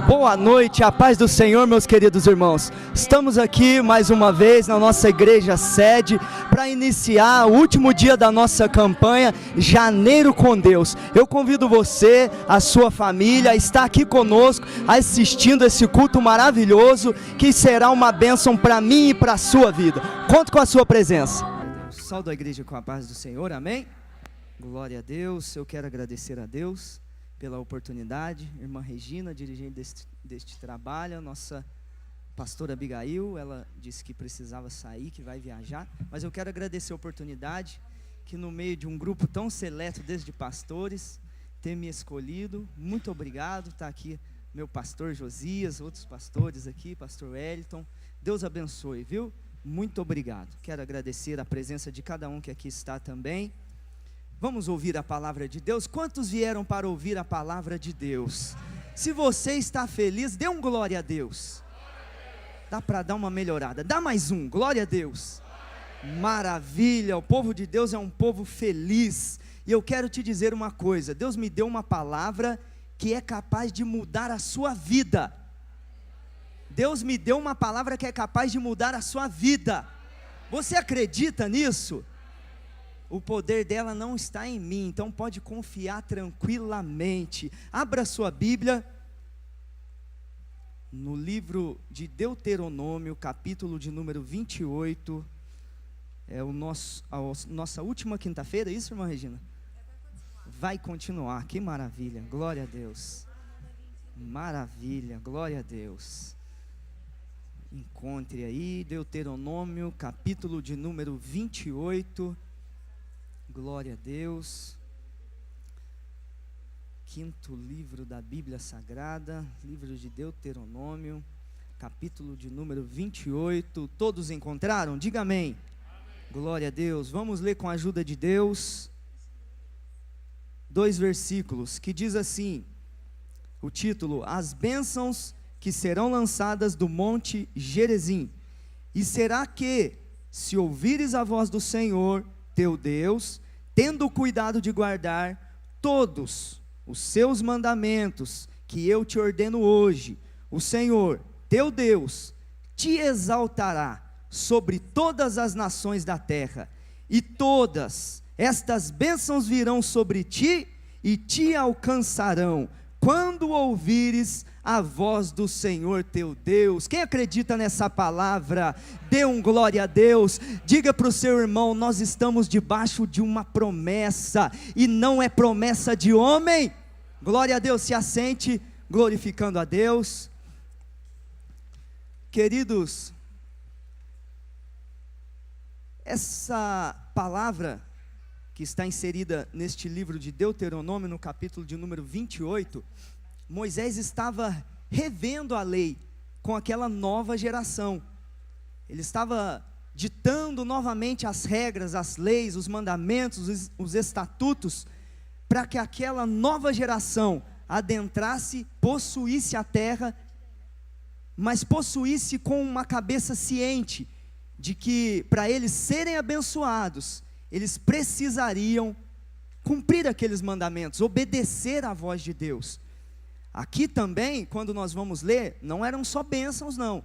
Boa noite, a paz do Senhor, meus queridos irmãos. Estamos aqui mais uma vez na nossa igreja sede para iniciar o último dia da nossa campanha Janeiro com Deus. Eu convido você, a sua família, a estar aqui conosco, assistindo esse culto maravilhoso que será uma bênção para mim e para a sua vida. Conto com a sua presença. Saúdo a igreja com a paz do Senhor, amém? Glória a Deus, eu quero agradecer a Deus pela oportunidade, irmã Regina, dirigente deste trabalho, a nossa pastora Abigail, ela disse que precisava sair, que vai viajar, mas eu quero agradecer a oportunidade, que no meio de um grupo tão seleto desde pastores, ter me escolhido. Muito obrigado, está aqui meu pastor Josias, outros pastores aqui, pastor Wellington, Deus abençoe, viu? Muito obrigado, quero agradecer a presença de cada um que aqui está também. Vamos ouvir a palavra de Deus. Quantos vieram para ouvir a palavra de Deus? Se você está feliz, dê um glória a Deus. Dá para dar uma melhorada, dá mais um, glória a Deus. Maravilha, o povo de Deus é um povo feliz. E eu quero te dizer uma coisa, Deus me deu uma palavra que é capaz de mudar a sua vida. Deus me deu uma palavra que é capaz de mudar a sua vida. Você acredita nisso? O poder dela não está em mim, então pode confiar tranquilamente. Abra sua Bíblia no livro de Deuteronômio, capítulo de número 28. É a nossa última quinta-feira, é isso, irmã Regina? Vai continuar, que maravilha, glória a Deus. Maravilha, glória a Deus. Encontre aí, Deuteronômio, capítulo de número 28. Glória a Deus. Quinto livro da Bíblia Sagrada, livro de Deuteronômio, capítulo de número 28. Todos encontraram? Diga amém. Glória a Deus. Vamos ler com a ajuda de Deus 2 versículos, que diz assim, o título: As bênçãos que serão lançadas do monte Gerizim. E será que, se ouvires a voz do Senhor teu Deus, tendo cuidado de guardar todos os seus mandamentos que eu te ordeno hoje, o Senhor teu Deus te exaltará sobre todas as nações da terra, e todas estas bênçãos virão sobre ti e te alcançarão quando ouvires a voz do Senhor teu Deus. Quem acredita nessa palavra, dê um glória a Deus. Diga para o seu irmão, nós estamos debaixo de uma promessa, e não é promessa de homem. Glória a Deus, se assente, glorificando a Deus. Queridos, essa palavra que está inserida neste livro de Deuteronômio, no capítulo de número 28, Moisés estava revendo a lei com aquela nova geração. Ele estava ditando novamente as regras, as leis, os mandamentos, os estatutos, para que aquela nova geração adentrasse, possuísse a terra, mas possuísse com uma cabeça ciente de que, para eles serem abençoados, eles precisariam cumprir aqueles mandamentos, obedecer à voz de Deus. Aqui também, quando nós vamos ler, não eram só bênçãos não,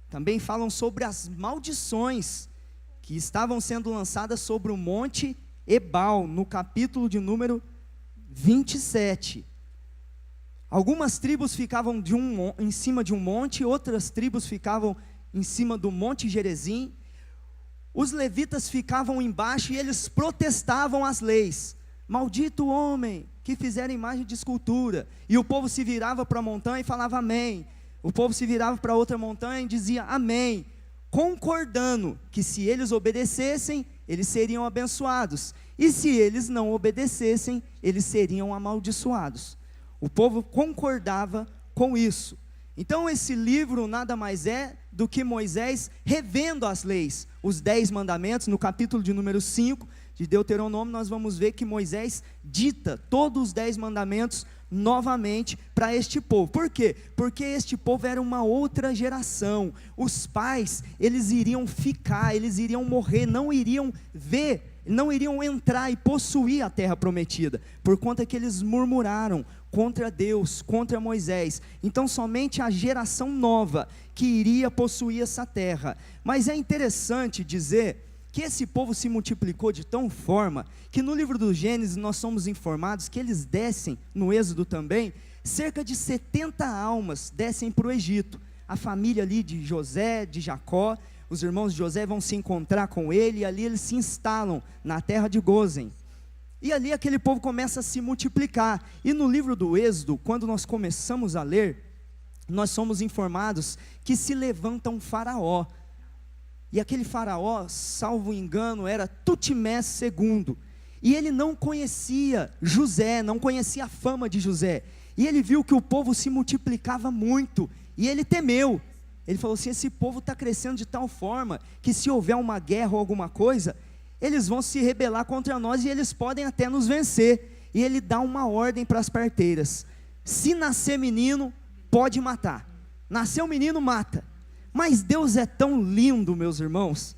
também falam sobre as maldições que estavam sendo lançadas sobre o monte Ebal, no capítulo de número 27. Algumas tribos ficavam em cima de um monte, outras tribos ficavam em cima do monte Gerizim. Os levitas ficavam embaixo e eles protestavam as leis. Maldito o homem que fizer imagem de escultura. E o povo se virava para a montanha e falava amém. O povo se virava para outra montanha e dizia amém, concordando que se eles obedecessem, eles seriam abençoados, e se eles não obedecessem, eles seriam amaldiçoados. O povo concordava com isso. Então esse livro nada mais é do que Moisés revendo as leis, os 10 mandamentos. No capítulo de número 5 de Deuteronômio, nós vamos ver que Moisés dita todos os 10 mandamentos novamente para este povo. Por quê? Porque este povo era uma outra geração. Os pais, eles iriam ficar, eles iriam morrer, não iriam ver, não iriam entrar e possuir a terra prometida, por conta que eles murmuraram contra Deus, contra Moisés. Então somente a geração nova que iria possuir essa terra. Mas é interessante dizer que esse povo se multiplicou de tal forma, que no livro do Gênesis nós somos informados que eles descem, no Êxodo também, cerca de 70 almas descem para o Egito. A família ali de José, de Jacó, os irmãos de José vão se encontrar com ele, e ali eles se instalam na terra de Gósen. E ali aquele povo começa a se multiplicar. E no livro do Êxodo, quando nós começamos a ler, nós somos informados que se levanta um faraó. E aquele faraó, salvo engano, era Tutmés II. E ele não conhecia José, não conhecia a fama de José. E ele viu que o povo se multiplicava muito, e ele temeu. Ele falou assim: esse povo está crescendo de tal forma, que se houver uma guerra ou alguma coisa, eles vão se rebelar contra nós, e eles podem até nos vencer. E ele dá uma ordem para as parteiras: se nascer menino, pode matar. Nasceu menino, mata. Mas Deus é tão lindo, meus irmãos,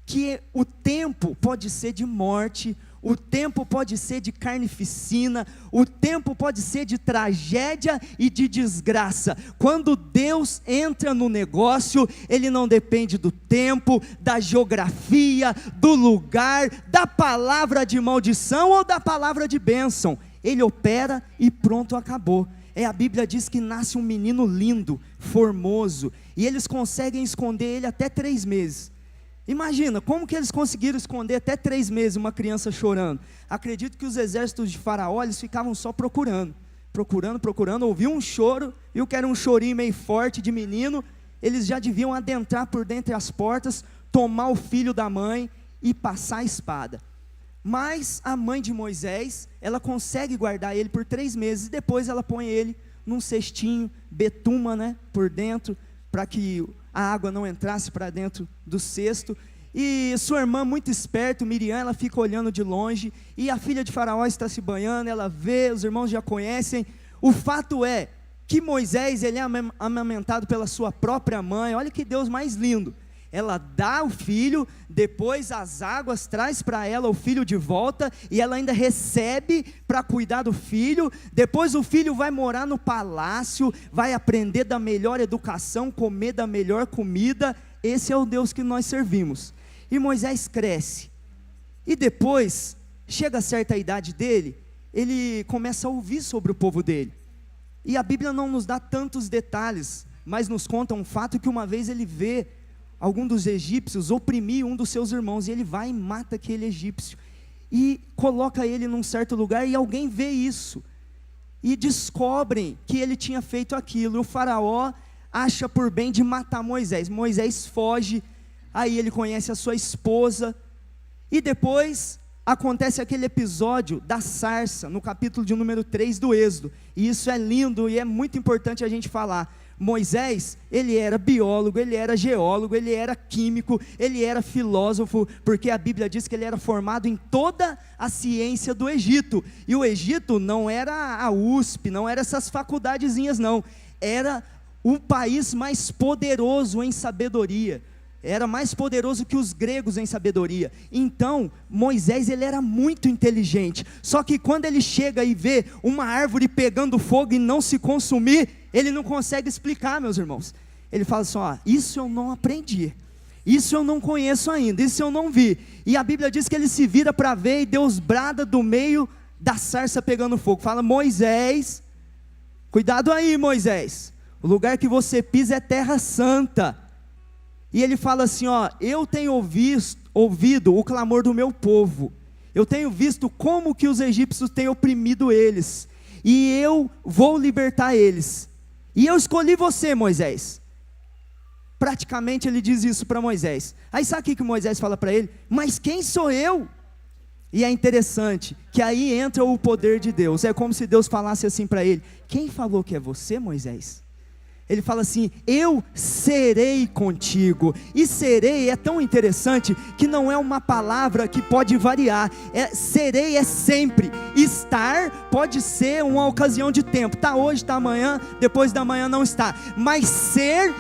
que o tempo pode ser de morte, o tempo pode ser de carnificina, o tempo pode ser de tragédia e de desgraça. Quando Deus entra no negócio, Ele não depende do tempo, da geografia, do lugar, da palavra de maldição ou da palavra de bênção. Ele opera e pronto, acabou. A Bíblia diz que nasce um menino lindo, formoso, e eles conseguem esconder ele até 3 meses. Imagina, como que eles conseguiram esconder até 3 meses uma criança chorando? Acredito que os exércitos de Faraó, eles ficavam só procurando, ouviam um choro, viu que era um chorinho meio forte de menino, eles já deviam adentrar por dentre as portas, tomar o filho da mãe e passar a espada. Mas a mãe de Moisés, ela consegue guardar ele por 3 meses, e depois ela põe ele num cestinho, betuma, por dentro, para que a água não entrasse para dentro do cesto. E sua irmã, muito esperta, Miriam, ela fica olhando de longe, e a filha de Faraó está se banhando, ela vê, os irmãos já conhecem. O fato é que Moisés, ele é amamentado pela sua própria mãe. Olha que Deus mais lindo. Ela dá o filho, depois as águas traz para ela o filho de volta, e ela ainda recebe para cuidar do filho. Depois o filho vai morar no palácio, vai aprender da melhor educação, comer da melhor comida. Esse é o Deus que nós servimos. E Moisés cresce, e depois, chega a certa idade dele, ele começa a ouvir sobre o povo dele. E a Bíblia não nos dá tantos detalhes, mas nos conta um fato que uma vez ele vê algum dos egípcios oprimir um dos seus irmãos, e ele vai e mata aquele egípcio, e coloca ele num certo lugar, e alguém vê isso, e descobrem que ele tinha feito aquilo, e o faraó acha por bem de matar Moisés. Moisés foge, aí ele conhece a sua esposa, e depois acontece aquele episódio da sarça, no capítulo de número 3 do Êxodo, e isso é lindo, e é muito importante a gente falar. Moisés, ele era biólogo, ele era geólogo, ele era químico, ele era filósofo, porque a Bíblia diz que ele era formado em toda a ciência do Egito, e o Egito não era a USP, não era essas faculdadezinhas não, era o país mais poderoso em sabedoria, era mais poderoso que os gregos em sabedoria. Então Moisés, ele era muito inteligente, só que quando ele chega e vê uma árvore pegando fogo e não se consumir, ele não consegue explicar, meus irmãos. Ele fala assim: isso eu não aprendi, isso eu não conheço ainda, isso eu não vi. E a Bíblia diz que ele se vira para ver, e Deus brada do meio da sarça pegando fogo, fala: Moisés, cuidado aí, Moisés, o lugar que você pisa é terra santa. E ele fala assim: eu tenho ouvido o clamor do meu povo, eu tenho visto como que os egípcios têm oprimido eles, e eu vou libertar eles, e eu escolhi você, Moisés. Praticamente ele diz isso para Moisés. Aí sabe o que Moisés fala para ele? Mas quem sou eu? E é interessante que aí entra o poder de Deus. É como se Deus falasse assim para ele: quem falou que é você, Moisés? Ele fala assim: eu serei contigo. E serei é tão interessante que não é uma palavra que pode variar. Serei é sempre. Estar pode ser uma ocasião de tempo. Está hoje, está amanhã, depois da manhã não está. Mas ser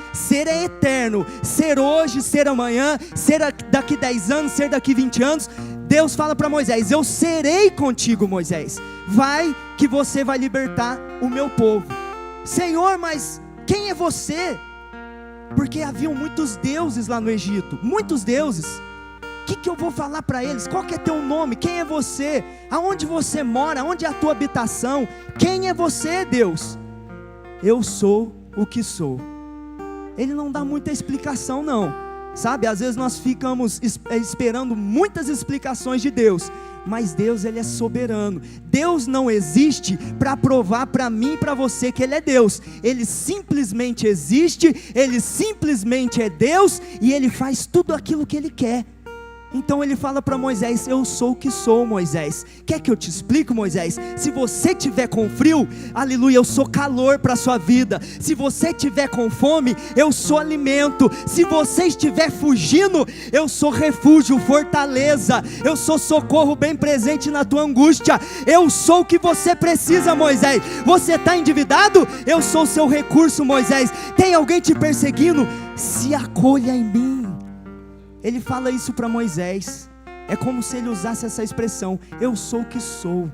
é eterno. Ser hoje, ser amanhã, ser daqui 10 anos, ser daqui 20 anos. Deus fala para Moisés: eu serei contigo, Moisés. Vai que você vai libertar o meu povo. Senhor, mas quem é você? Porque haviam muitos deuses lá no Egito, muitos deuses. O que eu vou falar para eles? Qual que é teu nome? Quem é você? Aonde você mora? Onde é a tua habitação? Quem é você, Deus? Eu sou o que sou. Ele não dá muita explicação não, sabe? Às vezes nós ficamos esperando muitas explicações de Deus, mas Deus, Ele é soberano. Deus não existe para provar para mim e para você que Ele é Deus. Ele simplesmente existe, Ele simplesmente é Deus, e Ele faz tudo aquilo que Ele quer. Então ele fala para Moisés: eu sou o que sou, Moisés. Quer que eu te explique, Moisés? Se você tiver com frio, aleluia, eu sou calor para a sua vida. Se você tiver com fome, eu sou alimento. Se você estiver fugindo, eu sou refúgio, fortaleza. Eu sou socorro bem presente na tua angústia. Eu sou o que você precisa, Moisés. Você está endividado? Eu sou o seu recurso, Moisés. Tem alguém te perseguindo? Se acolha em mim. Ele fala isso para Moisés. É como se ele usasse essa expressão: eu sou o que sou.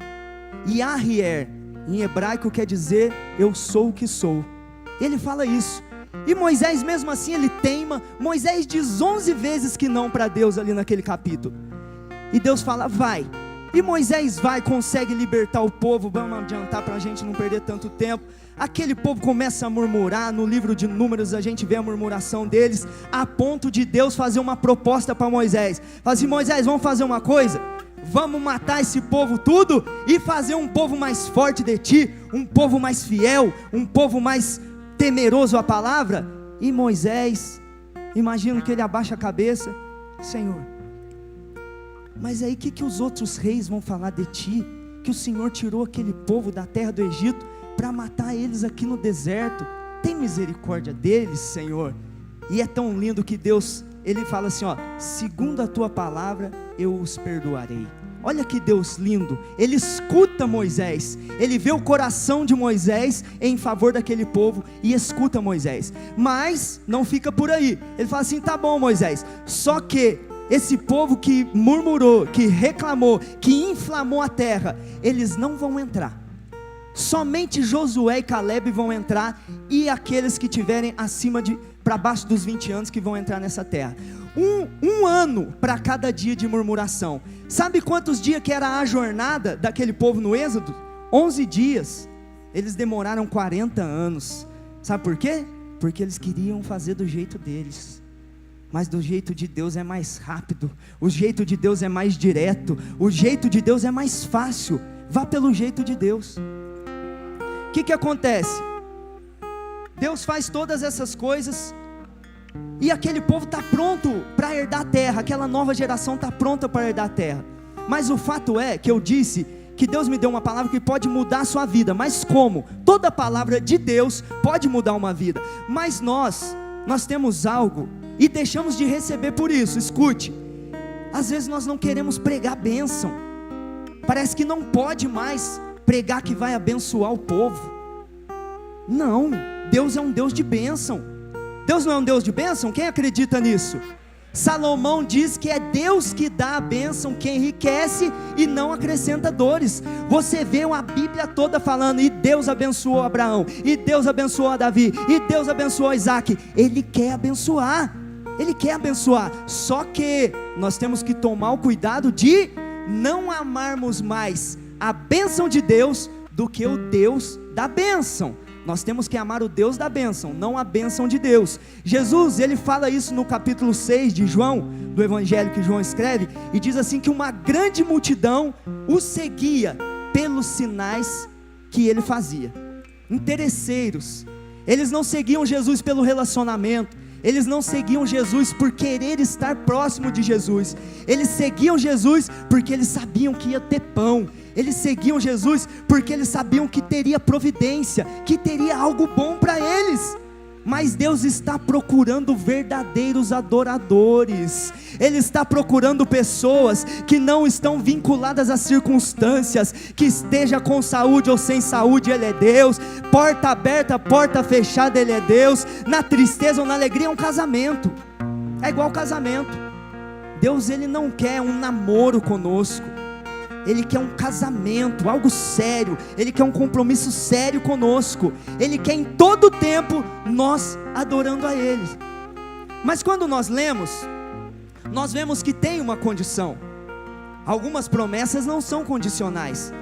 Yahier, em hebraico, quer dizer eu sou o que sou. Ele fala isso. E Moisés, mesmo assim, ele teima. Moisés diz 11 vezes que não para Deus ali naquele capítulo. E Deus fala: vai. E Moisés vai, consegue libertar o povo. Vamos adiantar para a gente não perder tanto tempo. Aquele povo começa a murmurar. No livro de Números a gente vê a murmuração deles, a ponto de Deus fazer uma proposta para Moisés. Fala assim: Moisés, vamos fazer uma coisa? Vamos matar esse povo tudo e fazer um povo mais forte de ti, um povo mais fiel, um povo mais temeroso à palavra. E Moisés, imagino que ele abaixa a cabeça: Senhor, mas aí o que os outros reis vão falar de ti? Que o Senhor tirou aquele povo da terra do Egito para matar eles aqui no deserto. Tem misericórdia deles, Senhor. E é tão lindo que Deus, Ele fala assim, ó: segundo a tua palavra eu os perdoarei. Olha que Deus lindo. Ele escuta Moisés, Ele vê o coração de Moisés em favor daquele povo e escuta Moisés. Mas não fica por aí. Ele fala assim: tá bom, Moisés, só que esse povo que murmurou, que reclamou, que inflamou a terra, eles não vão entrar. Somente Josué e Caleb vão entrar, e aqueles que tiverem para baixo dos 20 anos que vão entrar nessa terra. Um ano para cada dia de murmuração. Sabe quantos dias que era a jornada daquele povo no Êxodo? 11 dias. Eles demoraram 40 anos. Sabe por quê? Porque eles queriam fazer do jeito deles. Mas do jeito de Deus é mais rápido, o jeito de Deus é mais direto, o jeito de Deus é mais fácil. Vá pelo jeito de Deus. O que acontece? Deus faz todas essas coisas, e aquele povo está pronto para herdar a terra, aquela nova geração está pronta para herdar a terra. Mas o fato é que eu disse que Deus me deu uma palavra que pode mudar a sua vida. Mas como? Toda palavra de Deus pode mudar uma vida. Mas nós temos algo e deixamos de receber por isso. Escute, às vezes nós não queremos pregar bênção. Parece que não pode mais pregar que vai abençoar o povo. Não, Deus é um Deus de bênção. Deus não é um Deus de bênção? Quem acredita nisso? Salomão diz que é Deus que dá a bênção, que enriquece e não acrescenta dores. Você vê a Bíblia toda falando: e Deus abençoou Abraão, e Deus abençoou a Davi, e Deus abençoou Isaac. Ele quer abençoar, Ele quer abençoar. Só que nós temos que tomar o cuidado de não amarmos mais a bênção de Deus do que o Deus da bênção. Nós temos que amar o Deus da bênção, não a bênção de Deus. Jesus, ele fala isso no capítulo 6 de João, do evangelho que João escreve, e diz assim que uma grande multidão o seguia pelos sinais que ele fazia. Interesseiros, eles não seguiam Jesus pelo relacionamento, eles não seguiam Jesus por querer estar próximo de Jesus, eles seguiam Jesus porque eles sabiam que ia ter pão, eles seguiam Jesus porque eles sabiam que teria providência, que teria algo bom para eles. Mas Deus está procurando verdadeiros adoradores. Ele está procurando pessoas que não estão vinculadas às circunstâncias, que esteja com saúde ou sem saúde, Ele é Deus. Porta aberta, porta fechada, Ele é Deus. Na tristeza ou na alegria, é um casamento. É igual casamento. Deus, Ele não quer um namoro conosco. Ele quer um casamento, algo sério. Ele quer um compromisso sério conosco. Ele quer em todo tempo nós adorando a Ele. Mas quando nós lemos, nós vemos que tem uma condição. Algumas promessas não são condicionais,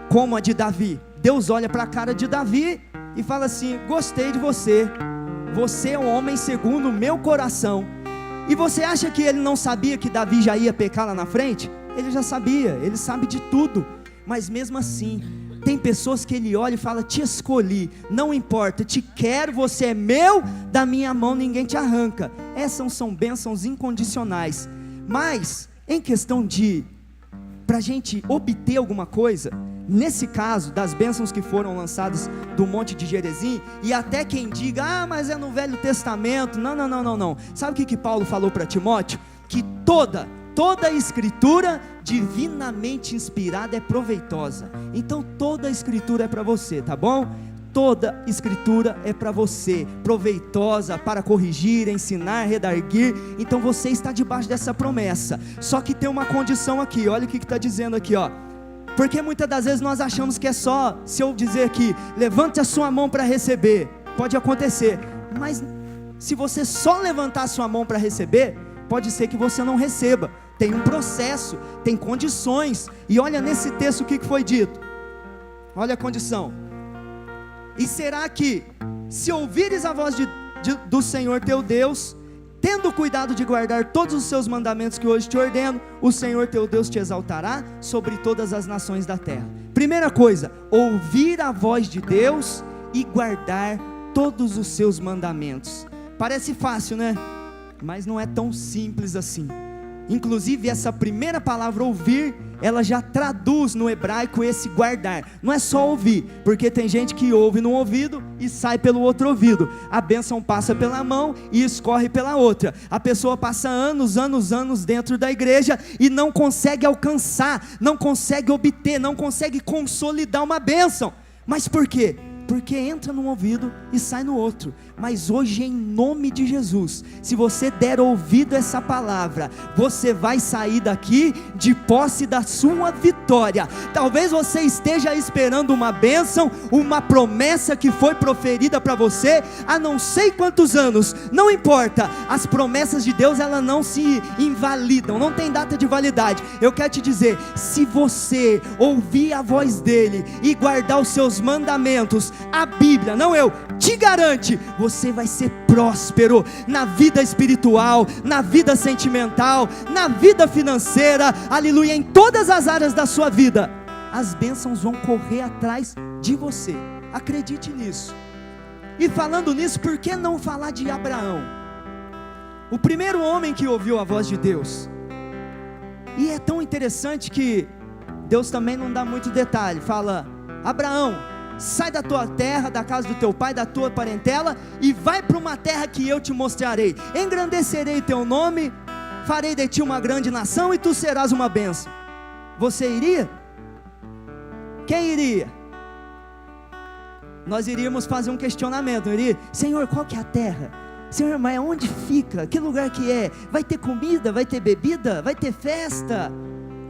como a de Davi. Deus olha para a cara de Davi e fala assim: gostei de você, você é um homem segundo o meu coração. E você acha que ele não sabia que Davi já ia pecar lá na frente? Ele já sabia, ele sabe de tudo. Mas mesmo assim, tem pessoas que ele olha e fala: te escolhi, não importa, te quero, você é meu, da minha mão ninguém te arranca. Essas são bênçãos incondicionais. Mas em questão de, para a gente obter alguma coisa, nesse caso das bênçãos que foram lançadas do Monte de Gerizim, e até quem diga: ah, mas é no Velho Testamento. Não. Sabe o que Paulo falou para Timóteo? Que toda a escritura divinamente inspirada é proveitosa. Então toda a escritura é para você, tá bom? Toda escritura é para você, proveitosa para corrigir, ensinar, redarguir. Então você está debaixo dessa promessa. Só que tem uma condição aqui, olha o que está dizendo aqui, ó. Porque muitas das vezes nós achamos que é só, se eu dizer aqui, levante a sua mão para receber, pode acontecer. Mas se você só levantar a sua mão para receber, pode ser que você não receba. Tem um processo, tem condições. E olha nesse texto o que foi dito. Olha a condição. E será que, se ouvires a voz do Senhor teu Deus, tendo cuidado de guardar todos os seus mandamentos que hoje te ordeno, o Senhor teu Deus te exaltará sobre todas as nações da terra. Primeira coisa, ouvir a voz de Deus e guardar todos os seus mandamentos. Parece fácil, né? Mas não é tão simples assim. Inclusive essa primeira palavra ouvir, ela já traduz no hebraico esse guardar. Não é só ouvir, porque tem gente que ouve num ouvido e sai pelo outro ouvido. A bênção passa pela mão e escorre pela outra. A pessoa passa anos dentro da igreja e não consegue alcançar, não consegue obter, não consegue consolidar uma bênção. Mas por quê? Porque entra num ouvido e sai no outro. Mas hoje, em nome de Jesus, se você der ouvido a essa palavra, você vai sair daqui de posse da sua vitória. Talvez você esteja esperando uma bênção, uma promessa que foi proferida para você há não sei quantos anos. Não importa, as promessas de Deus, elas não se invalidam, não tem data de validade. Eu quero te dizer, se você ouvir a voz dele e guardar os seus mandamentos, a Bíblia, não eu, te garante, você vai ser próspero na vida espiritual, na vida sentimental, na vida financeira, aleluia, em todas as áreas da sua vida. As bênçãos vão correr atrás de você, acredite nisso. E falando nisso, por que não falar de Abraão? O primeiro homem que ouviu a voz de Deus. E é tão interessante que Deus também não dá muito detalhe. Fala: Abraão, sai da tua terra, da casa do teu pai, da tua parentela, e vai para uma terra que eu te mostrarei. Engrandecerei teu nome, farei de ti uma grande nação, e tu serás uma bênção. Você iria? Quem iria? Nós iríamos fazer um questionamento, não iria? Senhor, qual que é a terra? Senhor, mas onde fica? Que lugar que é? Vai ter comida? Vai ter bebida? Vai ter festa?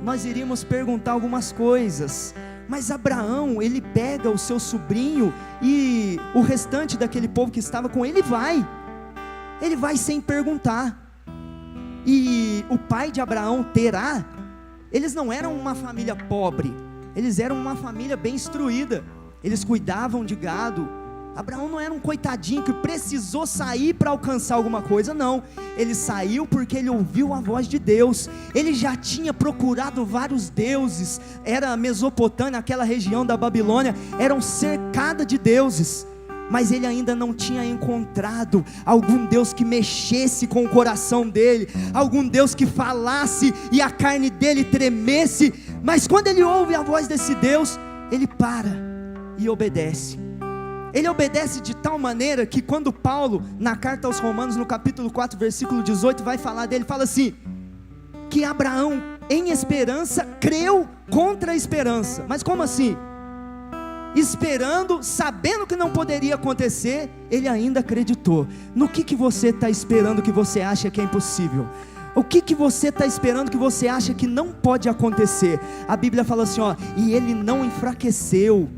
Nós iríamos perguntar algumas coisas. Mas Abraão, ele pega o seu sobrinho e o restante daquele povo que estava com ele vai sem perguntar. E o pai de Abraão, Terá, eles não eram uma família pobre, eles eram uma família bem instruída, eles cuidavam de gado. Abraão não era um coitadinho que precisou sair para alcançar alguma coisa, não. Ele saiu porque ele ouviu a voz de Deus. Ele já tinha procurado vários deuses. Era a Mesopotâmia, aquela região da Babilônia, eram cercada de deuses. Mas ele ainda não tinha encontrado algum Deus que mexesse com o coração dele, algum Deus que falasse e a carne dele tremesse. Mas quando ele ouve a voz desse Deus, ele para e obedece. Ele obedece de tal maneira que quando Paulo, na carta aos Romanos, no capítulo 4, versículo 18, vai falar dele, fala assim, que Abraão, em esperança, creu contra a esperança. Mas como assim? Esperando, sabendo que não poderia acontecer, ele ainda acreditou. No que você está esperando que você acha que é impossível? O que você está esperando que você acha que não pode acontecer? A Bíblia fala assim, ó, e ele não enfraqueceu.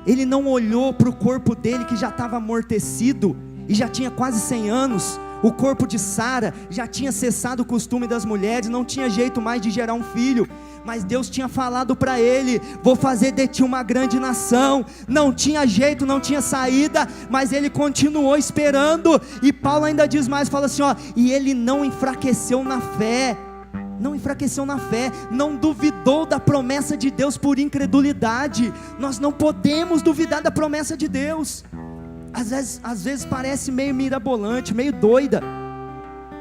Ele não olhou para o corpo dele que já estava amortecido e já tinha quase 100 anos. O corpo de Sara já tinha cessado o costume das mulheres, não tinha jeito mais de gerar um filho, mas Deus tinha falado para ele, vou fazer de ti uma grande nação. Não tinha jeito, não tinha saída, mas ele continuou esperando. E Paulo ainda diz mais, fala assim, ó, e ele não enfraqueceu na fé. Não enfraqueceu na fé, não duvidou da promessa de Deus por incredulidade. Nós não podemos duvidar da promessa de Deus. Às vezes parece meio mirabolante, meio doida,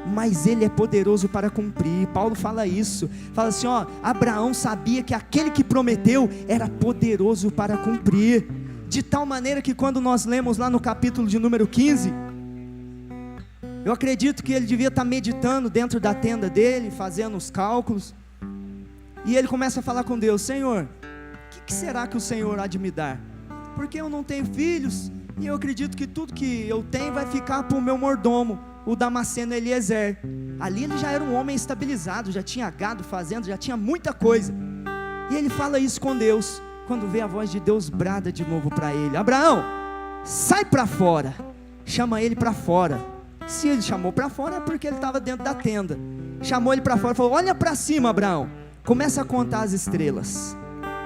mas Ele é poderoso para cumprir. Paulo fala isso, fala assim, ó, Abraão sabia que aquele que prometeu era poderoso para cumprir, de tal maneira que quando nós lemos lá no capítulo de número 15, eu acredito que ele devia estar meditando dentro da tenda dele, fazendo os cálculos, e ele começa a falar com Deus, Senhor, o que será que o Senhor há de me dar? Porque eu não tenho filhos, e eu acredito que tudo que eu tenho vai ficar para o meu mordomo, o Damasceno Eliezer. Ali ele já era um homem estabilizado, já tinha gado, fazenda, já tinha muita coisa. E ele fala isso com Deus. Quando vê a voz de Deus, brada de novo para ele, Abraão, sai para fora. Chama ele para fora. Se ele chamou para fora é porque ele estava dentro da tenda. Chamou ele para fora e falou, olha para cima, Abraão, começa a contar as estrelas.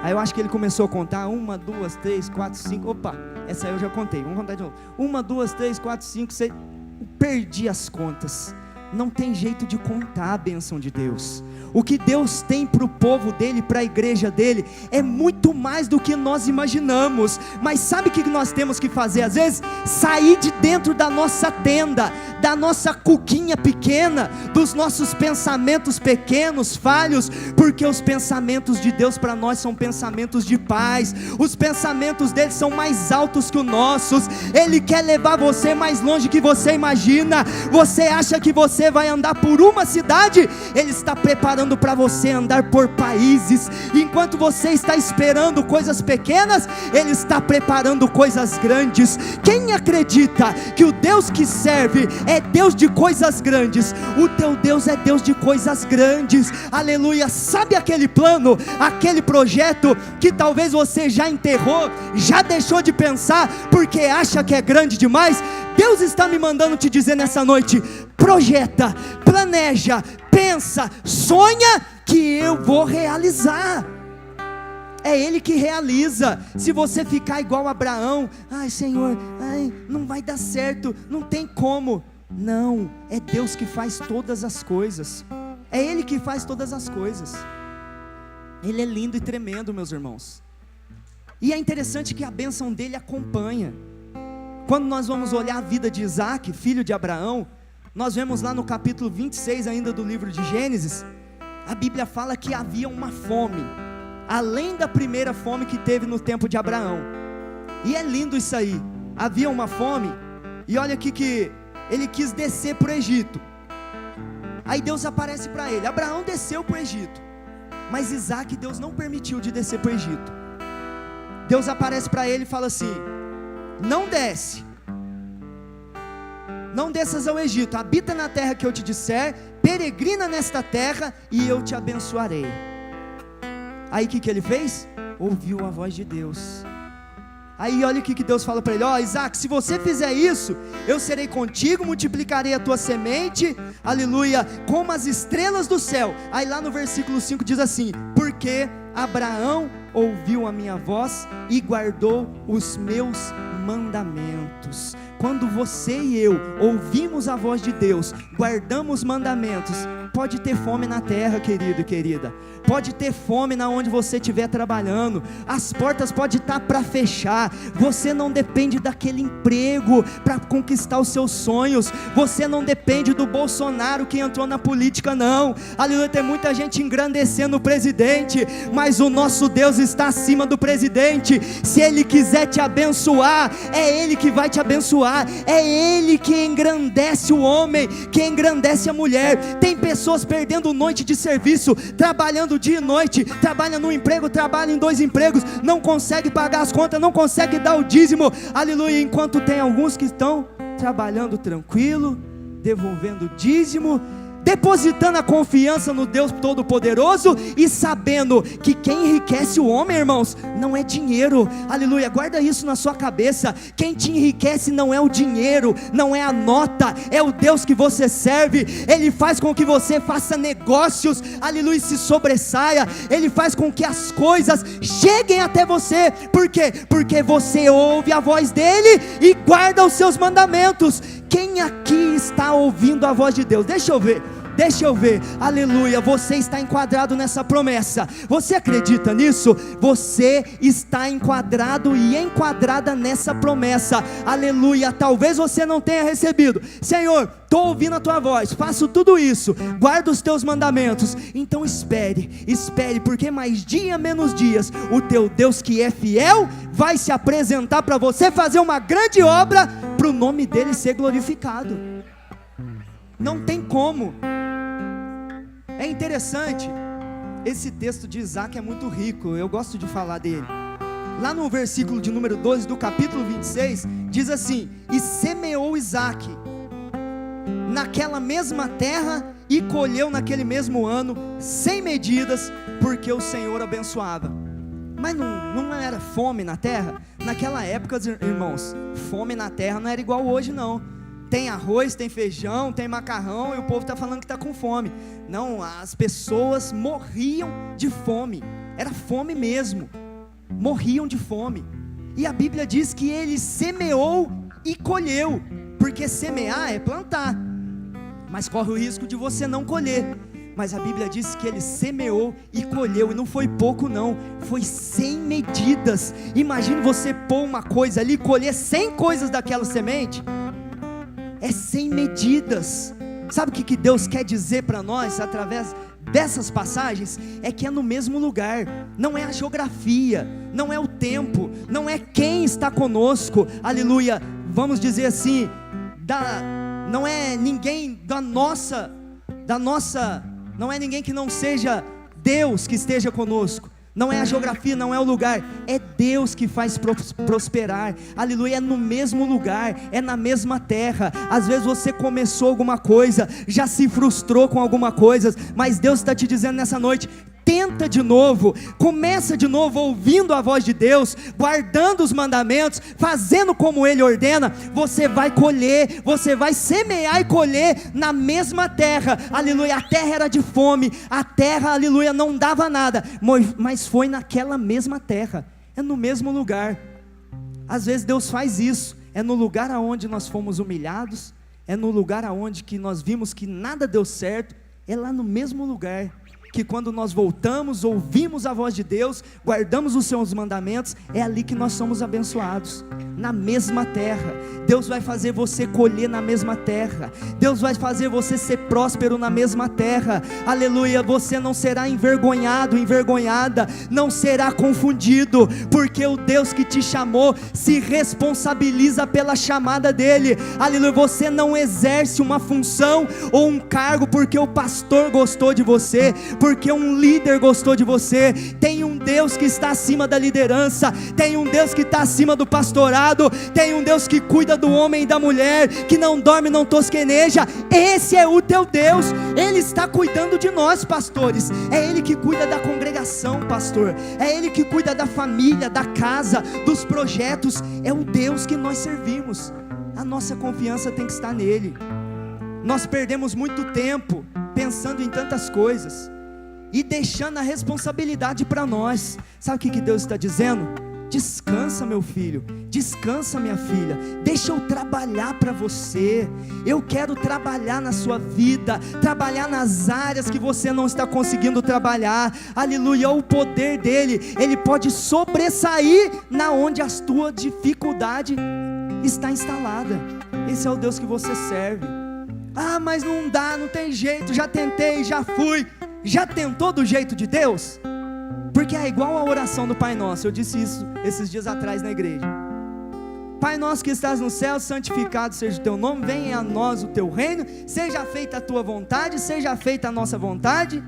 Aí eu acho que ele começou a contar, 1, 2, 3, 4, 5, opa, essa aí eu já contei, vamos contar de novo, 1, 2, 3, 4, 5, 6, perdi as contas. Não tem jeito de contar a bênção de Deus. O que Deus tem para o povo dele, para a igreja dele, é muito mais do que nós imaginamos. Mas sabe o que nós temos que fazer às vezes? Sair de dentro da nossa tenda, da nossa cuquinha pequena, dos nossos pensamentos pequenos, falhos, porque os pensamentos de Deus para nós são pensamentos de paz. Os pensamentos dele são mais altos que os nossos. Ele quer levar você mais longe que você imagina. Você acha que você vai andar por uma cidade? Ele está preparando para você andar por países. Enquanto você está esperando coisas pequenas, Ele está preparando coisas grandes. Quem acredita que o Deus que serve é Deus de coisas grandes? O teu Deus é Deus de coisas grandes. Aleluia. Sabe aquele plano, aquele projeto que talvez você já enterrou, já deixou de pensar porque acha que é grande demais? Deus está me mandando te dizer nessa noite, projeta, planeja, pensa, sonha que eu vou realizar. É Ele que realiza. Se você ficar igual Abraão, ai Senhor, ai, não vai dar certo, não tem como. Não, é Deus que faz todas as coisas. É Ele que faz todas as coisas. Ele é lindo e tremendo, meus irmãos. E é interessante que a bênção dele acompanha. Quando nós vamos olhar a vida de Isaac, filho de Abraão, nós vemos lá no capítulo 26 ainda do livro de Gênesis, a Bíblia fala que havia uma fome, além da primeira fome que teve no tempo de Abraão. E é lindo isso aí, havia uma fome, e olha aqui que ele quis descer para o Egito. Aí Deus aparece para ele, Abraão desceu para o Egito, mas Isaac Deus não permitiu de descer para o Egito. Deus aparece para ele e fala assim, não desce, não desças ao Egito, habita na terra que eu te disser, peregrina nesta terra e eu te abençoarei. Aí o que ele fez? Ouviu a voz de Deus. Aí olha o que Deus fala para ele, ó Isaac, se você fizer isso, eu serei contigo, multiplicarei a tua semente, aleluia, como as estrelas do céu. Aí lá no versículo 5 diz assim, porque Abraão ouviu a minha voz e guardou os meus mandamentos. Quando você e eu ouvimos a voz de Deus, guardamos mandamentos, pode ter fome na terra, querido e querida, pode ter fome na onde você estiver trabalhando, as portas podem estar para fechar, você não depende daquele emprego para conquistar os seus sonhos, você não depende do Bolsonaro que entrou na política não, aleluia, tem muita gente engrandecendo o presidente, mas o nosso Deus está acima do presidente. Se Ele quiser te abençoar, é Ele que vai te abençoar, é Ele que engrandece o homem, que engrandece a mulher. Tem pessoas perdendo noite de serviço, trabalhando dia e noite, trabalha num emprego, trabalha em 2 empregos, não consegue pagar as contas, não consegue dar o dízimo, aleluia, enquanto tem alguns que estão trabalhando tranquilo, devolvendo dízimo, depositando a confiança no Deus Todo-Poderoso e sabendo que quem enriquece o homem, irmãos, não é dinheiro. Aleluia, guarda isso na sua cabeça. Quem te enriquece não é o dinheiro, não é a nota, é o Deus que você serve. Ele faz com que você faça negócios, aleluia, se sobressaia. Ele faz com que as coisas cheguem até você. Por quê? Porque você ouve a voz dele e guarda os seus mandamentos. Quem aqui está ouvindo a voz de Deus? Deixa eu ver, aleluia, você está enquadrado nessa promessa. Você acredita nisso? Você está enquadrado e enquadrada nessa promessa, aleluia. Talvez você não tenha recebido. Senhor, estou ouvindo a tua voz, faço tudo isso, guardo os teus mandamentos. Então espere, porque mais dia menos dias, o teu Deus que é fiel, vai se apresentar para você, fazer uma grande obra, para o nome dele ser glorificado. Não tem como. É interessante, esse texto de Isaac é muito rico, eu gosto de falar dele. Lá no versículo de número 12 do capítulo 26, diz assim: e semeou Isaac naquela mesma terra e colheu naquele mesmo ano, sem medidas, porque o Senhor abençoava. Mas não era fome na terra? Naquela época, irmãos, fome na terra não era igual hoje não. Tem arroz, tem feijão, tem macarrão, e o povo está falando que está com fome. Não, as pessoas morriam de fome, era fome mesmo, morriam de fome. E a Bíblia diz que ele semeou e colheu, porque semear é plantar, mas corre o risco de você não colher. Mas a Bíblia diz que ele semeou e colheu, e não foi pouco não, foi 100 medidas. Imagine você pôr uma coisa ali, colher 100 coisas daquela semente. É 100 medidas. Sabe o que Deus quer dizer para nós através dessas passagens? É que é no mesmo lugar, não é a geografia, não é o tempo, não é quem está conosco, aleluia, vamos dizer assim, não é ninguém não é ninguém que não seja Deus que esteja conosco. Não é a geografia, não é o lugar, é Deus que faz prosperar, aleluia. É no mesmo lugar, é na mesma terra. Às vezes você começou alguma coisa, já se frustrou com alguma coisa, mas Deus está te dizendo nessa noite: tenta de novo, começa de novo ouvindo a voz de Deus, guardando os mandamentos, fazendo como Ele ordena. Você vai colher, você vai semear e colher na mesma terra, aleluia. A terra era de fome, a terra, aleluia, não dava nada, mas foi naquela mesma terra, é no mesmo lugar. Às vezes Deus faz isso, é no lugar aonde nós fomos humilhados, é no lugar aonde que nós vimos que nada deu certo, é lá no mesmo lugar que quando nós voltamos, ouvimos a voz de Deus, guardamos os seus mandamentos, é ali que nós somos abençoados, na mesma terra. Deus vai fazer você colher na mesma terra, Deus vai fazer você ser próspero na mesma terra, aleluia. Você não será envergonhado, envergonhada, não será confundido, porque o Deus que te chamou se responsabiliza pela chamada dele, aleluia. Você não exerce uma função ou um cargo porque o pastor gostou de você, porque um líder gostou de você. Tem um Deus que está acima da liderança, tem um Deus que está acima do pastorado, tem um Deus que cuida do homem e da mulher, que não dorme, não tosqueneja. Esse é o teu Deus, Ele está cuidando de nós, pastores. É Ele que cuida da congregação, pastor, é Ele que cuida da família, da casa, dos projetos. É o Deus que nós servimos. A nossa confiança tem que estar nele. Nós perdemos muito tempo pensando em tantas coisas e deixando a responsabilidade para nós. Sabe o que Deus está dizendo? Descansa, meu filho, descansa, minha filha, deixa eu trabalhar para você. Eu quero trabalhar na sua vida, trabalhar nas áreas que você não está conseguindo trabalhar, aleluia. O poder dele, ele pode sobressair na onde a tua dificuldade está instalada. Esse é o Deus que você serve. Ah, mas não dá, não tem jeito, já tentei, já fui. Já tentou do jeito de Deus? Porque é igual a oração do Pai Nosso. Eu disse isso esses dias atrás na igreja. Pai nosso que estás no céu, santificado seja o teu nome, venha a nós o teu reino, seja feita a tua vontade, seja feita a nossa vontade.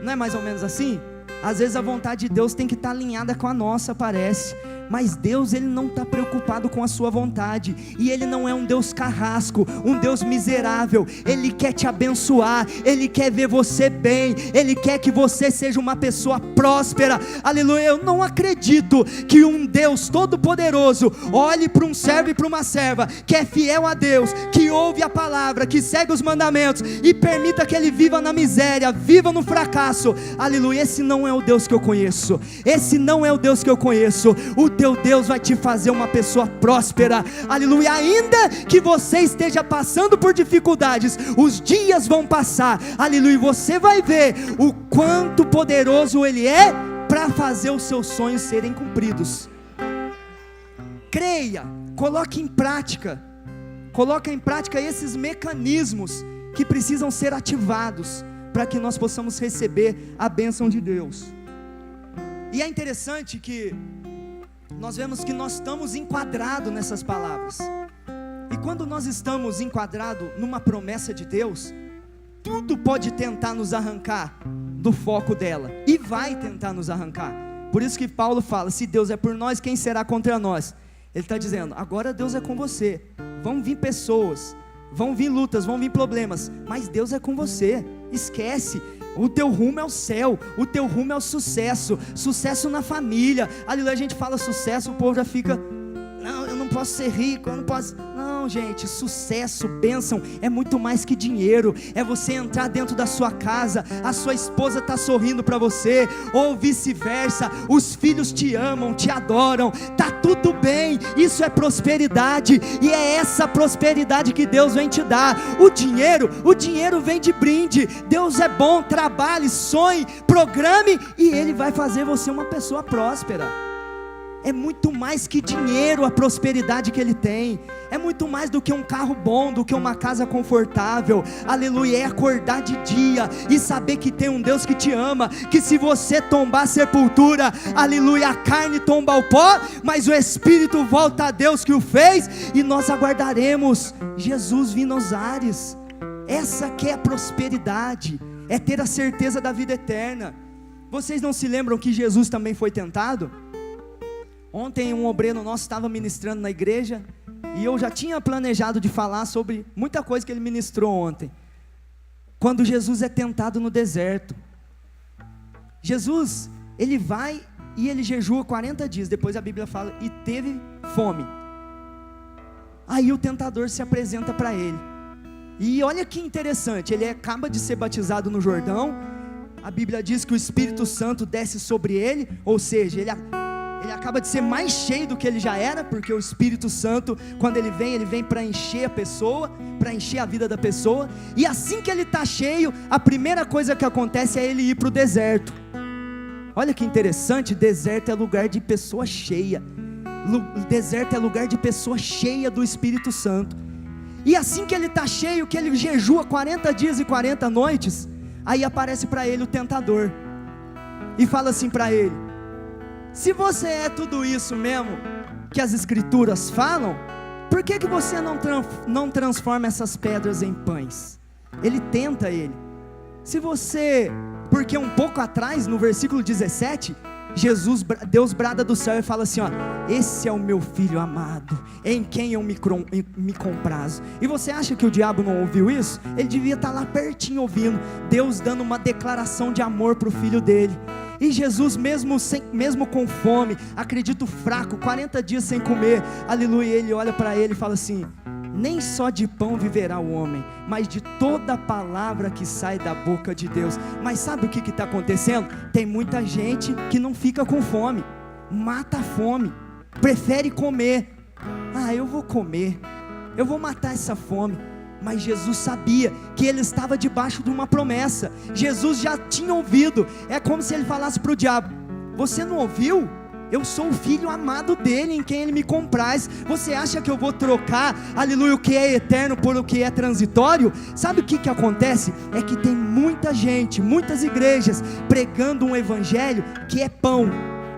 Não é mais ou menos assim? Às vezes a vontade de Deus tem que estar alinhada com a nossa, parece. Mas Deus, Ele não está preocupado com a sua vontade. E Ele não é um Deus carrasco, um Deus miserável. Ele quer te abençoar, Ele quer ver você bem, Ele quer que você seja uma pessoa próspera. Aleluia. Eu não acredito que um Deus todo-poderoso olhe para um servo e para uma serva que é fiel a Deus, que ouve a palavra, que segue os mandamentos e permita que ele viva na miséria, viva no fracasso. Aleluia. Esse não é o Deus que eu conheço. Esse não é o Deus que eu conheço. O teu Deus vai te fazer uma pessoa próspera. Aleluia. Ainda que você esteja passando por dificuldades, os dias vão passar. Aleluia. Você vai ver o quanto poderoso Ele é para fazer os seus sonhos serem cumpridos. Creia, coloque em prática esses mecanismos que precisam ser ativados para que nós possamos receber a bênção de Deus. E é interessante que nós vemos que nós estamos enquadrados nessas palavras. E quando nós estamos enquadrados numa promessa de Deus, tudo pode tentar nos arrancar do foco dela, e vai tentar nos arrancar. Por isso que Paulo fala: se Deus é por nós, quem será contra nós? Ele está dizendo: agora Deus é com você. Vão vir pessoas, vão vir lutas, vão vir problemas, mas Deus é com você. Esquece. O teu rumo é o céu, o teu rumo é o sucesso, sucesso na família. Aleluia. A gente fala sucesso, o povo já fica: não, eu não posso ser rico, eu não posso. Não, gente, sucesso, bênção é muito mais que dinheiro. É você entrar dentro da sua casa, a sua esposa está sorrindo para você, ou vice-versa, os filhos te amam, te adoram, está tudo bem. Isso é prosperidade, e é essa prosperidade que Deus vem te dar. O dinheiro vem de brinde. Deus é bom, trabalhe, sonhe, programe, e Ele vai fazer você uma pessoa próspera. É muito mais que dinheiro a prosperidade que Ele tem. É muito mais do que um carro bom, do que uma casa confortável. Aleluia. É acordar de dia e saber que tem um Deus que te ama, que se você tombar a sepultura, aleluia, a carne tomba ao pó, mas o Espírito volta a Deus que o fez, e nós aguardaremos Jesus vir nos ares. Essa que é a prosperidade, é ter a certeza da vida eterna. Vocês não se lembram que Jesus também foi tentado? Ontem um obreiro nosso estava ministrando na igreja, e eu já tinha planejado de falar sobre muita coisa que ele ministrou ontem. Quando Jesus é tentado no deserto, Jesus, ele vai e ele jejua 40 dias, depois a Bíblia fala, e teve fome. Aí o tentador se apresenta para ele, e olha que interessante, ele acaba de ser batizado no Jordão. A Bíblia diz que o Espírito Santo desce sobre ele, ou seja, ele acaba de ser mais cheio do que ele já era, porque o Espírito Santo, quando ele vem para encher a pessoa, para encher a vida da pessoa. E assim que ele está cheio, a primeira coisa que acontece é ele ir para o deserto. Olha que interessante, deserto é lugar de pessoa cheia. Deserto é lugar de pessoa cheia do Espírito Santo. E assim que ele está cheio, que ele jejua 40 dias e 40 noites, aí aparece para ele o tentador, e fala assim para ele: se você é tudo isso mesmo que as escrituras falam, por que você não transforma essas pedras em pães? Ele tenta ele. Porque um pouco atrás, no versículo 17, Deus brada do céu e fala assim: ó, esse é o meu filho amado, em quem eu me comprazo. E você acha que o diabo não ouviu isso? Ele devia estar lá pertinho ouvindo, Deus dando uma declaração de amor para o filho dele. E Jesus, mesmo com fome, acredito fraco, 40 dias sem comer, aleluia, ele olha para ele e fala assim: nem só de pão viverá o homem, mas de toda palavra que sai da boca de Deus. Mas sabe o que está acontecendo? Tem muita gente que não fica com fome, mata a fome, prefere comer. Eu vou comer, eu vou matar essa fome. Mas Jesus sabia que ele estava debaixo de uma promessa. Jesus já tinha ouvido. É como se ele falasse para o diabo: você não ouviu? Eu sou o filho amado dele, em quem ele me compraz. Você acha que eu vou trocar, aleluia, o que é eterno por o que é transitório? Sabe o que acontece? É que tem muita gente, muitas igrejas pregando um evangelho que é pão,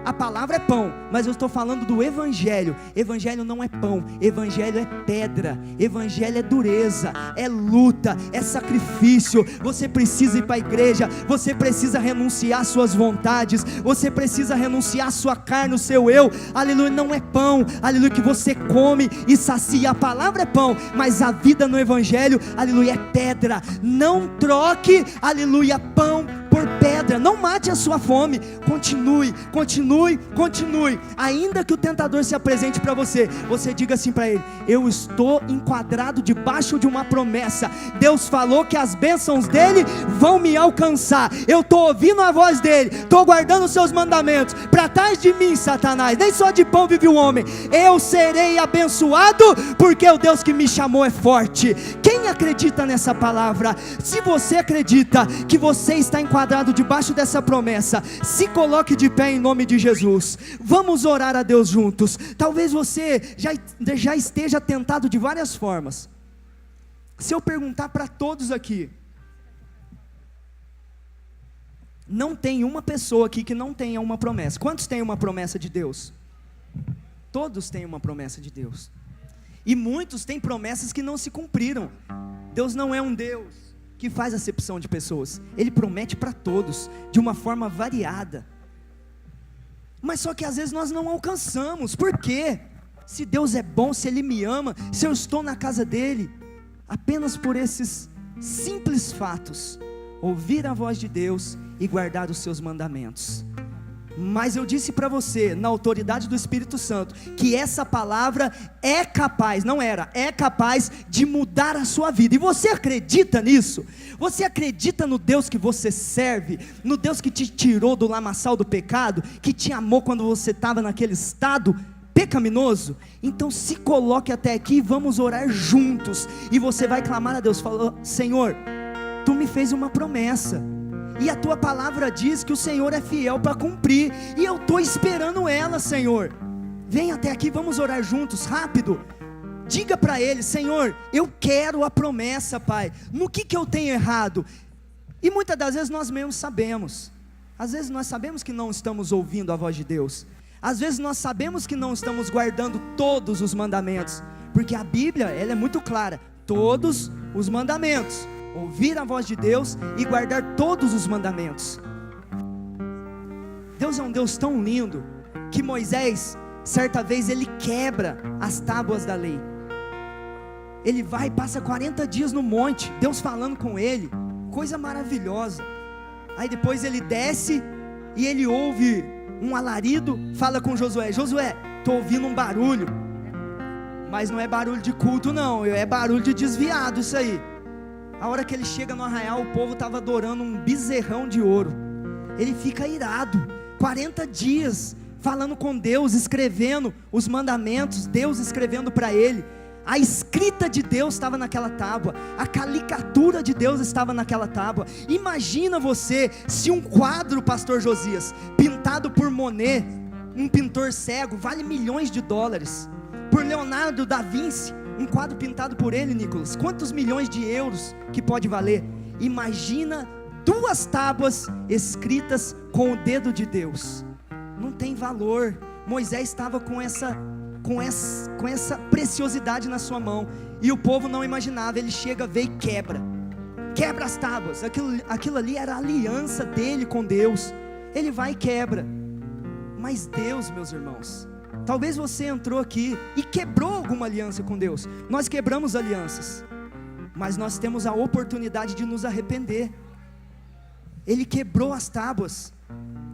A palavra é pão, mas eu estou falando do evangelho. Evangelho não é pão, evangelho é pedra, evangelho é dureza, é luta, é sacrifício. Você precisa ir para a igreja, você precisa renunciar às suas vontades, você precisa renunciar à sua carne, o seu eu. Aleluia, não é pão, aleluia, que você come e sacia. A palavra é pão, mas a vida no evangelho, aleluia, é pedra. Não troque, aleluia, pão por pedra. Não mate a sua fome. Continue, continue, continue. Ainda que o tentador se apresente para você, você diga assim para ele: eu estou enquadrado debaixo de uma promessa. Deus falou que as bênçãos dele vão me alcançar. Eu estou ouvindo a voz dele, estou guardando os seus mandamentos. Para trás de mim, Satanás, nem só de pão vive o homem. Eu serei abençoado, porque o Deus que me chamou é forte. Quem acredita nessa palavra? Se você acredita que você está enquadrado debaixo dessa promessa, se coloque de pé em nome de Jesus. Vamos orar a Deus juntos. Talvez você já esteja tentado de várias formas. Se eu perguntar para todos aqui, não tem uma pessoa aqui que não tenha uma promessa. Quantos têm uma promessa de Deus? Todos têm uma promessa de Deus. E muitos têm promessas que não se cumpriram. Deus não é um Deus que faz acepção de pessoas. Ele promete para todos, de uma forma variada. Mas só que às vezes nós não alcançamos. Por quê? Se Deus é bom, se Ele me ama, se eu estou na casa dEle, apenas por esses simples fatos: ouvir a voz de Deus e guardar os seus mandamentos. Mas eu disse para você, na autoridade do Espírito Santo, que essa palavra é capaz, não era, é capaz de mudar a sua vida. E você acredita nisso? Você acredita no Deus que você serve? No Deus que te tirou do lamaçal do pecado? Que te amou quando você estava naquele estado pecaminoso? Então se coloque até aqui e vamos orar juntos. E você vai clamar a Deus, falou: Senhor, Tu me fez uma promessa, e a Tua palavra diz que o Senhor é fiel para cumprir, e eu estou esperando ela, Senhor. Vem até aqui, vamos orar juntos, rápido. Diga para Ele: Senhor, eu quero a promessa, Pai. No que eu tenho errado? E muitas das vezes nós mesmos sabemos. Às vezes nós sabemos que não estamos ouvindo a voz de Deus. Às vezes nós sabemos que não estamos guardando todos os mandamentos, porque a Bíblia, ela é muito clara: todos os mandamentos. Ouvir a voz de Deus e guardar todos os mandamentos. Deus é um Deus tão lindo, que Moisés, certa vez, ele quebra as tábuas da lei. Ele vai e passa 40 dias no monte, Deus falando com ele, coisa maravilhosa. Aí depois ele desce e ele ouve um alarido, fala com Josué: Josué, estou ouvindo um barulho, mas não é barulho de culto não, é barulho de desviado isso aí. A hora que ele chega no arraial, o povo estava adorando um bezerrão de ouro. Ele fica irado, 40 dias falando com Deus, escrevendo os mandamentos, Deus escrevendo para ele. A escrita de Deus estava naquela tábua, a caricatura de Deus estava naquela tábua. Imagina você, se um quadro, pastor Josias, pintado por Monet, um pintor cego, vale milhões de dólares. Por Leonardo da Vinci, um quadro pintado por ele, Nicolas, quantos milhões de euros que pode valer? Imagina 2 tábuas escritas com o dedo de Deus. Não tem valor. Moisés estava com essa preciosidade na sua mão, e o povo não imaginava. Ele chega, vê e quebra as tábuas. Aquilo ali era a aliança dele com Deus. Ele vai e quebra. Mas Deus, meus irmãos, talvez você entrou aqui e quebrou alguma aliança com Deus. Nós quebramos alianças, mas nós temos a oportunidade de nos arrepender. Ele quebrou as tábuas.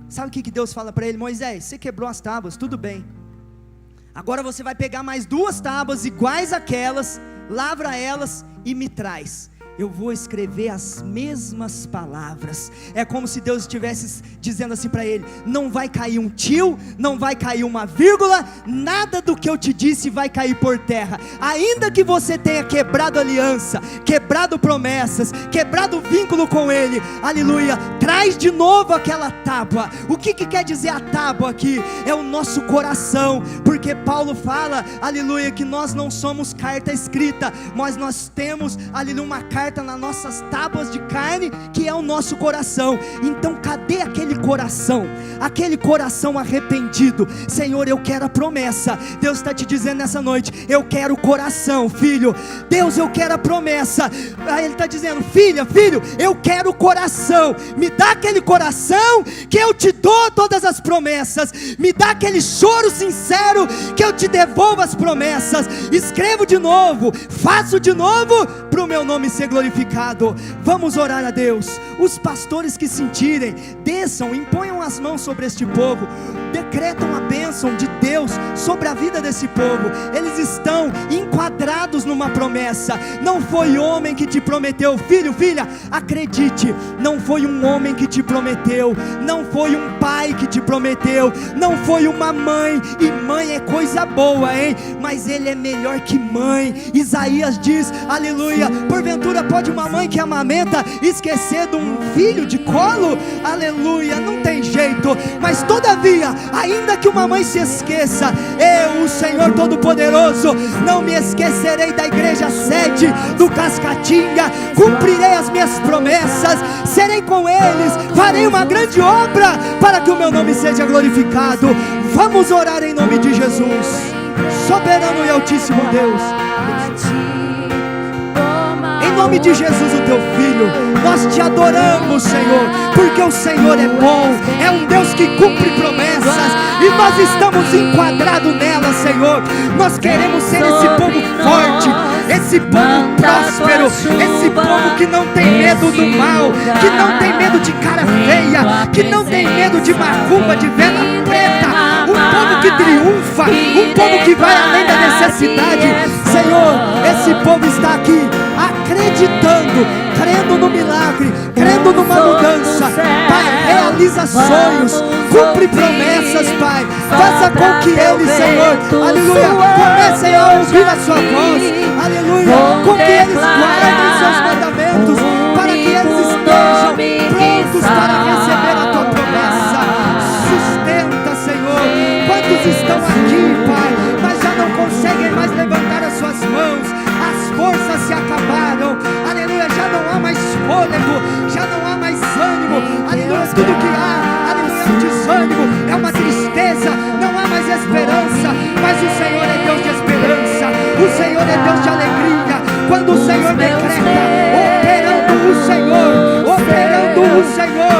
Sabe o que Deus fala para ele? Moisés, você quebrou as tábuas, tudo bem. Agora você vai pegar mais 2 tábuas iguais àquelas, lavra elas e me traz. Eu vou escrever as mesmas palavras. É como se Deus estivesse dizendo assim para ele: não vai cair um tio, não vai cair uma vírgula, nada do que eu te disse vai cair por terra. Ainda que você tenha quebrado aliança, quebrado promessas, quebrado vínculo com ele, aleluia, traz de novo aquela tábua. O que quer dizer a tábua aqui? É o nosso coração, porque Paulo fala, aleluia, que nós não somos carta escrita, mas nós temos, aleluia, uma carta alicerça nas nossas tábuas de carne, que é o nosso coração. Então cadê aquele coração? Aquele coração arrependido. Senhor, eu quero a promessa. Deus está te dizendo nessa noite: eu quero o coração, filho. Deus, eu quero a promessa. Aí Ele está dizendo: filha, filho, eu quero o coração. Me dá aquele coração que eu te dou todas as promessas. Me dá aquele choro sincero que eu te devolvo as promessas. Escrevo de novo, faço de novo, para o meu nome ser glorificado. Vamos orar a Deus. Os pastores que sentirem, desçam, imponham as mãos sobre este povo, decretam a bênção de Deus sobre a vida desse povo. Eles estão enquadrados numa promessa. Não foi homem que te prometeu. Filho, filha, acredite, não foi um homem que te prometeu, não foi um pai que te prometeu, não foi uma mãe. E mãe é coisa boa, hein? Mas ele é melhor que mãe. Isaías diz, aleluia: porventura pode uma mãe que amamenta esquecer de um filho de colo? Aleluia, não tem jeito. Mas todavia, ainda que uma mãe se esqueça, eu, o Senhor Todo-Poderoso, não me esquecerei da igreja sede do Cascatinga. Cumprirei as minhas promessas, serei com eles, farei uma grande obra para que o meu nome seja glorificado. Vamos orar em nome de Jesus. Soberano e altíssimo Deus, em nome de Jesus, o teu filho, nós te adoramos, Senhor, porque o Senhor é bom, é um Deus que cumpre promessas, e nós estamos enquadrados nela, Senhor. Nós queremos ser esse povo forte, esse povo próspero, esse povo que não tem medo do mal, que não tem medo de cara feia, que não tem medo de macumba, de vela preta. Um povo que triunfa, um povo que vai além da necessidade. Senhor, esse povo está aqui acreditando, crendo no milagre, crendo numa mudança. Pai, realiza sonhos, cumpre promessas, Pai. Faça com que eles, Senhor, aleluia, comecem a ouvir a sua voz, aleluia, com que eles guardem seus mandamentos, para que eles estejam prontos para receber a tua promessa. Sustenta, Senhor, quantos estão aqui, Pai, mas já não conseguem mais levantar as suas mãos, as forças se acabaram, aleluia, já não há mais fôlego, já não há mais ânimo, aleluia, tudo que há, aleluia, é um desânimo, é uma tristeza, não há mais esperança. Mas o Senhor é Deus de esperança, o Senhor é Deus de alegria. Quando o Senhor decreta, operando o Senhor, operando o Senhor,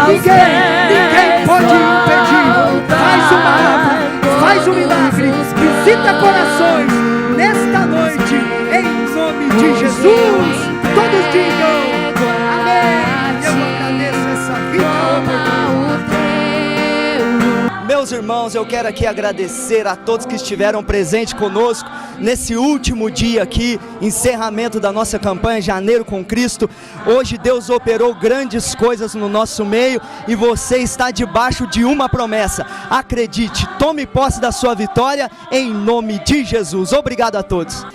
ninguém pode impedir. Faz uma obra, faz um milagre, visita corações nesta noite, em nome de Jesus. Todos digam amém. Eu agradeço essa rica oportunidade. Meus irmãos, eu quero aqui agradecer a todos que estiveram presentes conosco nesse último dia aqui, encerramento da nossa campanha Janeiro com Cristo. Hoje Deus operou grandes coisas no nosso meio e você está debaixo de uma promessa. Acredite, tome posse da sua vitória em nome de Jesus. Obrigado a todos.